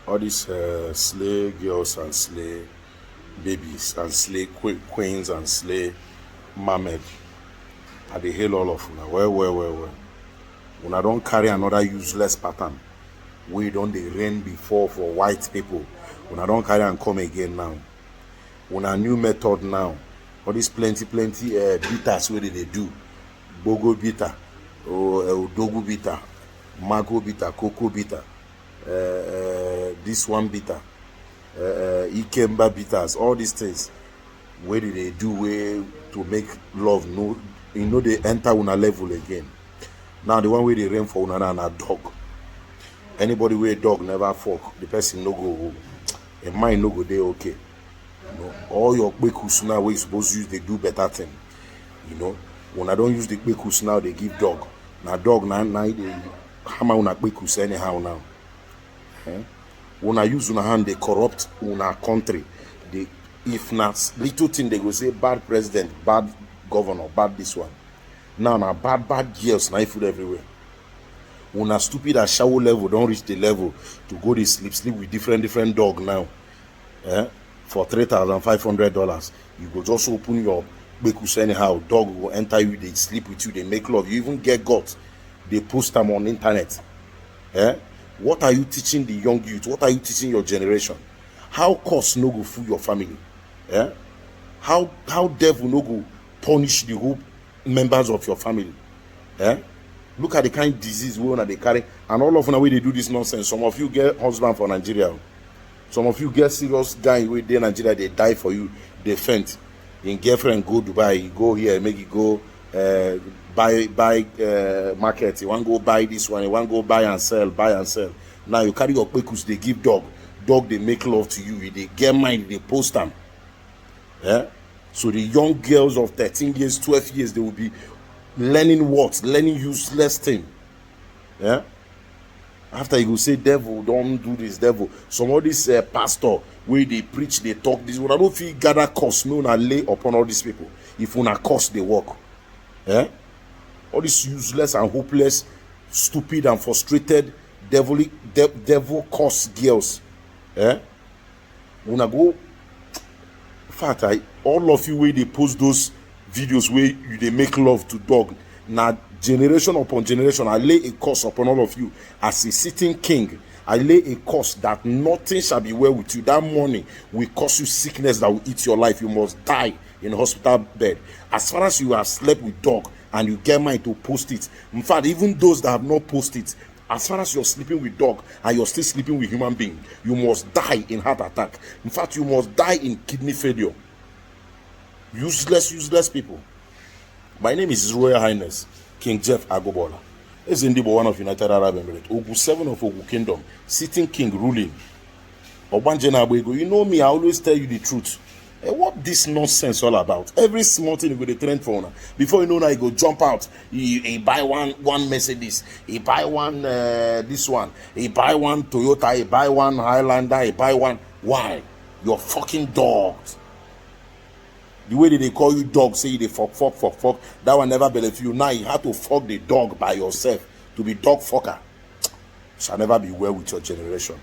all these slay girls and slay babies and slay queens and slay mermaid. I dey hail all of una. Well. Una don't carry another useless pattern. We don't dey reign before for white people. Una don't carry and come again now. Una new method now. All these plenty bitters where they do. Bogo bitter, Dogu bitter, Mago bitter, Cocoa bitter, this one bitter, Ikemba bitters, all these things. Where did they do way to make love? No, you know they enter una level again. Now the one way they reign for una and a dog. Anybody where dog never fuck, the person no go, a mind no go there okay. You know, all your kwekus now where you supposed to use, they do better thing. You know, when I don't use the kwekus now, they give dog. Now dog now they hammer una kwekus anyhow now. When I use una hand, they corrupt una country. They, if not little thing, they go say bad president, bad governor, bad this one. Now bad girls, now food everywhere. When a stupid at shower level don't reach the level to go to sleep with different dog now. For $3,500, you go just open your bekus anyhow. Dog will enter you, they sleep with you, they make love. You even get guts. They post them on internet. What are you teaching the young youth? What are you teaching your generation? How cost no go fool your family? How devil no go punish the whole members of your family? Look at the kind of disease they carry, and all of them way they do this nonsense. Some of you get husband for Nigeria. Some of you get serious guy where they Nigeria, they die for you, they faint. In girlfriend go Dubai, you go here, make you go buy market. You want to go buy this one, you want to go buy and sell. Now you carry your kwekus, they give dog, they make love to you. They get mind, they post them. So the young girls of 13 years, 12 years, they will be learning useless thing. After you go say devil, don't do this, devil. Some of this pastor where they preach, they talk this. When I don't feel gather cost, no una lay upon all these people. If una cost they work. All these useless and hopeless, stupid and frustrated, devil cost girls. Una go. In fact, all of you where they post those videos where they make love to dog. Now generation upon generation, I lay a curse upon all of you as a sitting king. I lay a curse that nothing shall be well with you. That morning will cause you sickness that will eat your life. You must die in a hospital bed. As far as you have slept with dog and you get mind to post it. In fact, even those that have not posted it, as far as you're sleeping with dog and you're still sleeping with human being, you must die in heart attack. In fact, you must die in kidney failure. Useless people. My name is His Royal Highness King Jeff Agugbaola. This is Igbo, one of United Arab Emirates. Ogu 7 of Ogu Kingdom, sitting king ruling. Obanje Nabwego, you know me, I always tell you the truth. What this nonsense all about? Every small thing you go to trend for now. Before you know now, you go jump out. He buy one Mercedes. He buy one this one. He buy one Toyota. He buy one Highlander. He buy one. Why? You're fucking dogs. The way that they call you dog, say they fuck. That one never benefit you. Now you have to fuck the dog by yourself to be dog fucker. Shall never be well with your generation.